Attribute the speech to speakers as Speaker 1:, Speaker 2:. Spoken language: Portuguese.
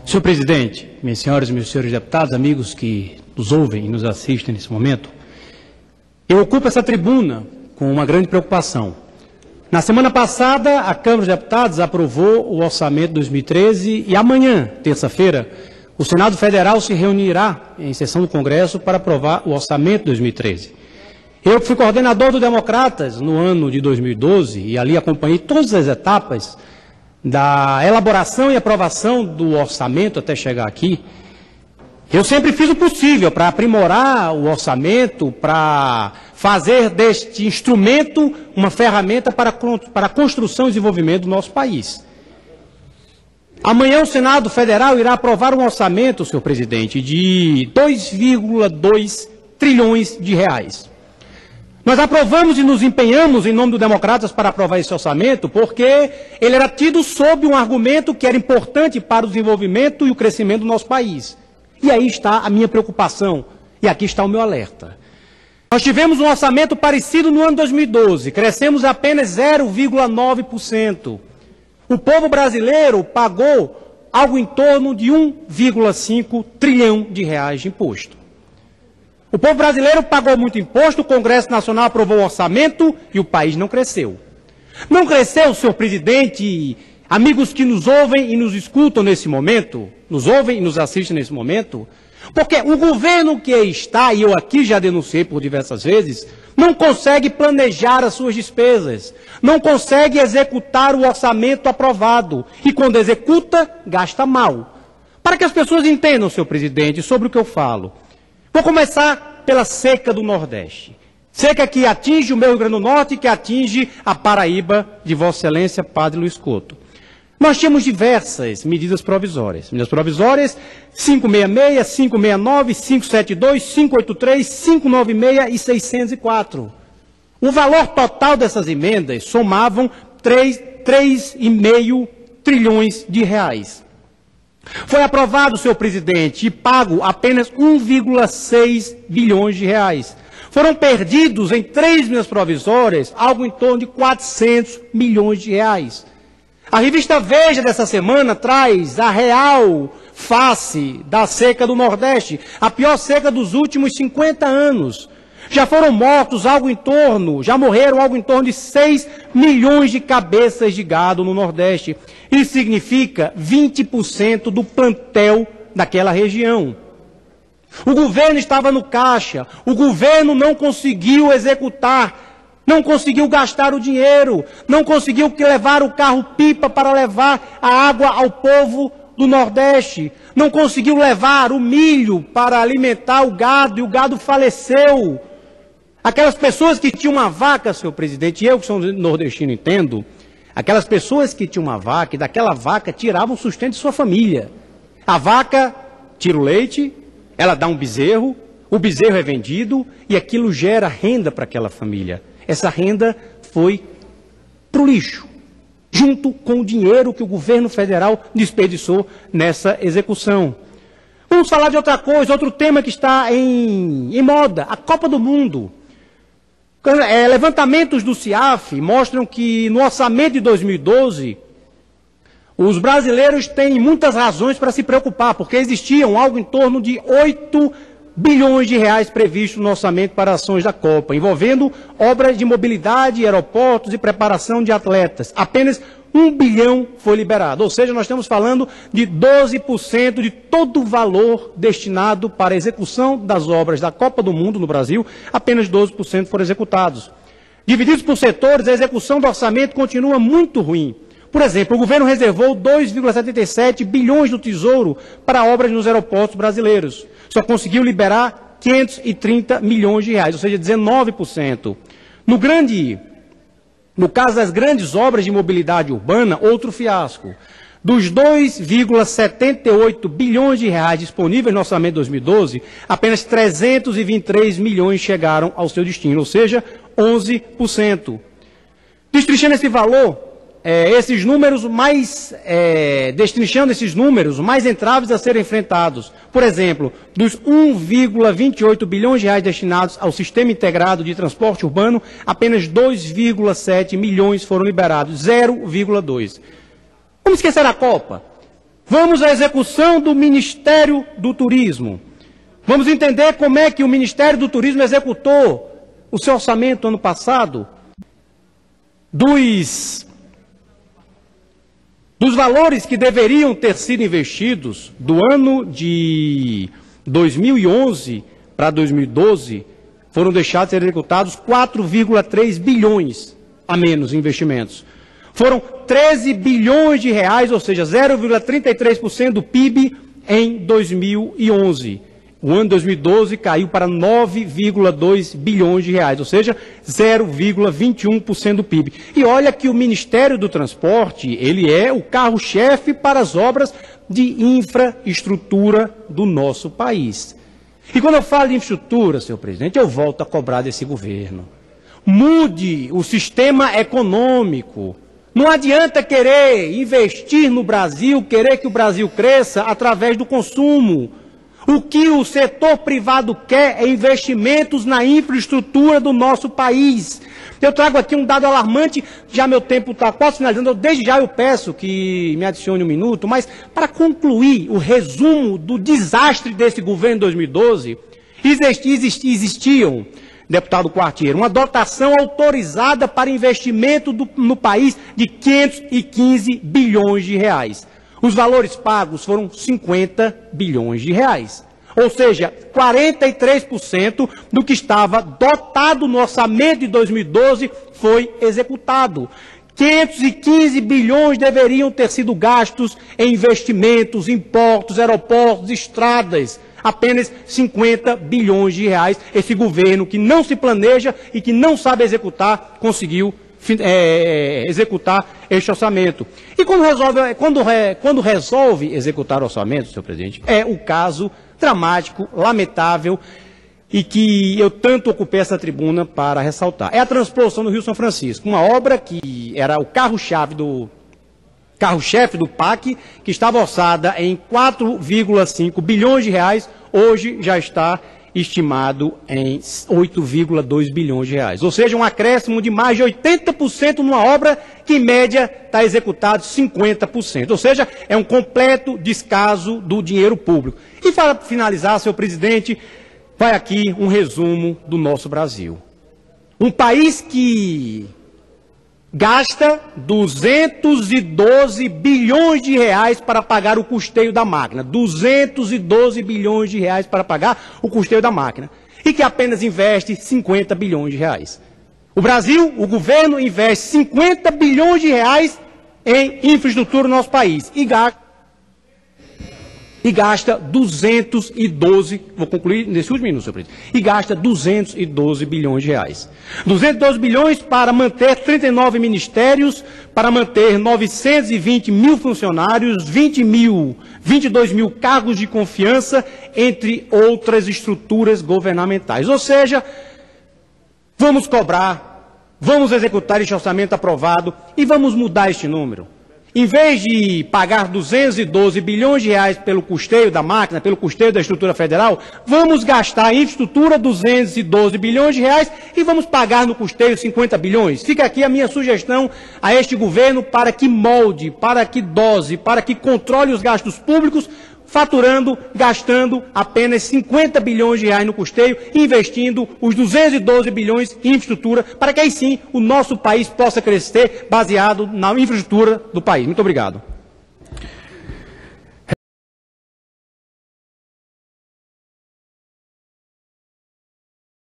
Speaker 1: Senhor presidente, minhas senhoras e meus senhores deputados, amigos que nos ouvem e nos assistem nesse momento, eu ocupo essa tribuna com uma grande preocupação. Na semana passada, a Câmara dos Deputados aprovou o orçamento de 2013 e amanhã, terça-feira, o Senado Federal se reunirá em sessão do Congresso para aprovar o orçamento de 2013. Eu fui coordenador do Democratas no ano de 2012 e ali acompanhei todas as etapas da elaboração e aprovação do orçamento até chegar aqui. Eu sempre fiz o possível para aprimorar o orçamento, para fazer deste instrumento uma ferramenta para a construção e desenvolvimento do nosso país. Amanhã o Senado Federal irá aprovar um orçamento, senhor presidente, de 2,2 trilhões de reais. Nós aprovamos e nos empenhamos em nome do Democratas para aprovar esse orçamento porque ele era tido sob um argumento que era importante para o desenvolvimento e o crescimento do nosso país. E aí está a minha preocupação, e aqui está o meu alerta. Nós tivemos um orçamento parecido no ano 2012, crescemos apenas 0,9%. O povo brasileiro pagou algo em torno de 1,5 trilhão de reais de imposto. O povo brasileiro pagou muito imposto, o Congresso Nacional aprovou o orçamento e o país não cresceu. Não cresceu, senhor presidente, amigos que nos ouvem e nos escutam nesse momento, nos ouvem e nos assistem nesse momento, porque o governo que está, e eu aqui já denunciei por diversas vezes, não consegue planejar as suas despesas, não consegue executar o orçamento aprovado, e quando executa, gasta mal. Para que as pessoas entendam, senhor presidente, sobre o que eu falo, vou começar pela seca do Nordeste. Seca que atinge o meu Rio Grande do Norte e que atinge a Paraíba de Vossa Excelência, Padre Luiz Couto. Nós tínhamos diversas medidas provisórias. Medidas provisórias 566, 569, 572, 583, 596 e 604. O valor total dessas emendas somavam 3,5 trilhões de reais. Foi aprovado, senhor presidente, e pago apenas 1,6 bilhões de reais. Foram perdidos em 3 medidas provisórias algo em torno de 400 milhões de reais. A revista Veja dessa semana traz a real face da seca do Nordeste, a pior seca dos últimos 50 anos. Já foram mortos já morreram algo em torno de 6 milhões de cabeças de gado no Nordeste. Isso significa 20% do plantel daquela região. O governo estava no caixa, o governo não conseguiu executar, não conseguiu gastar o dinheiro, não conseguiu levar o carro-pipa para levar a água ao povo do Nordeste, não conseguiu levar o milho para alimentar o gado, e o gado faleceu. Aquelas pessoas que tinham uma vaca, senhor presidente, e eu que sou nordestino entendo, aquelas pessoas que tinham uma vaca, e daquela vaca tiravam o sustento de sua família. A vaca tira o leite, ela dá um bezerro, o bezerro é vendido, e aquilo gera renda para aquela família. Essa renda foi para o lixo, junto com o dinheiro que o governo federal desperdiçou nessa execução. Vamos falar de outra coisa, outro tema que está em moda, a Copa do Mundo. Levantamentos do CIAF mostram que no orçamento de 2012, os brasileiros têm muitas razões para se preocupar, porque existiam algo em torno de 8 bilhões de reais previstos no orçamento para ações da Copa, envolvendo obras de mobilidade, aeroportos e preparação de atletas. Apenas 1 bilhão foi liberado, ou seja, nós estamos falando de 12% de todo o valor destinado para a execução das obras da Copa do Mundo no Brasil, apenas 12% foram executados. Divididos por setores, a execução do orçamento continua muito ruim. Por exemplo, o governo reservou 2,77 bilhões do Tesouro para obras nos aeroportos brasileiros. Só conseguiu liberar 530 milhões de reais, ou seja, 19%. No caso das grandes obras de mobilidade urbana, outro fiasco. Dos 2,78 bilhões de reais disponíveis no orçamento de 2012, apenas 323 milhões chegaram ao seu destino, ou seja, 11%. Destrinchando esse valor, esses números destrinchando esses números, mais entraves a serem enfrentados. Por exemplo, dos 1,28 bilhões de reais destinados ao Sistema Integrado de Transporte Urbano, apenas 2,7 milhões foram liberados, 0,2. Vamos esquecer a Copa. Vamos à execução do Ministério do Turismo. Vamos entender como é que o Ministério do Turismo executou o seu orçamento ano passado. Dos valores que deveriam ter sido investidos do ano de 2011 para 2012, foram deixados de ser executados 4,3 bilhões a menos em investimentos. Foram 13 bilhões de reais, ou seja, 0,33% do PIB em 2011. O ano de 2012 caiu para 9,2 bilhões de reais, ou seja, 0,21% do PIB. E olha que o Ministério do Transporte, ele é o carro-chefe para as obras de infraestrutura do nosso país. E quando eu falo de infraestrutura, senhor presidente, eu volto a cobrar desse governo. Mude o sistema econômico. Não adianta querer investir no Brasil, querer que o Brasil cresça através do consumo. O que o setor privado quer é investimentos na infraestrutura do nosso país. Eu trago aqui um dado alarmante, já meu tempo está quase finalizando, desde já eu peço que me adicione um minuto, mas para concluir o resumo do desastre desse governo em 2012, existiam, deputado Quartiero, uma dotação autorizada para investimento no país de 515 bilhões de reais. Os valores pagos foram 50 bilhões de reais. Ou seja, 43% do que estava dotado no orçamento de 2012 foi executado. 515 bilhões deveriam ter sido gastos em investimentos, em portos, aeroportos, estradas. Apenas 50 bilhões de reais. Esse governo que não se planeja e que não sabe executar, conseguiu executar este orçamento. E quando resolve executar o orçamento, senhor presidente, é o caso dramático, lamentável, e que eu tanto ocupei essa tribuna para ressaltar. É a transposição do Rio São Francisco, uma obra que era o carro-chefe do PAC, que estava orçada em 4,5 bilhões de reais, hoje já está estimado em 8,2 bilhões de reais. Ou seja, um acréscimo de mais de 80% numa obra que, em média, está executado 50%. Ou seja, é um completo descaso do dinheiro público. E para finalizar, senhor presidente, vai aqui um resumo do nosso Brasil. Um país que gasta 212 bilhões de reais para pagar o custeio da máquina. 212 bilhões de reais para pagar o custeio da máquina. E que apenas investe 50 bilhões de reais. O Brasil, o governo, investe 50 bilhões de reais em infraestrutura no nosso país. E gasta 212, vou concluir nesse último minuto, senhor presidente, e gasta 212 bilhões de reais. 212 bilhões para manter 39 ministérios, para manter 920 mil funcionários, 22 mil cargos de confiança, entre outras estruturas governamentais. Ou seja, vamos cobrar, vamos executar este orçamento aprovado e vamos mudar este número. Em vez de pagar 212 bilhões de reais pelo custeio da máquina, pelo custeio da estrutura federal, vamos gastar em infraestrutura 212 bilhões de reais e vamos pagar no custeio 50 bilhões. Fica aqui a minha sugestão a este governo para que molde, para que dose, para que controle os gastos públicos, faturando, gastando apenas 50 bilhões de reais no custeio, investindo os 212 bilhões em infraestrutura, para que aí sim o nosso país possa crescer baseado na infraestrutura do país. Muito obrigado.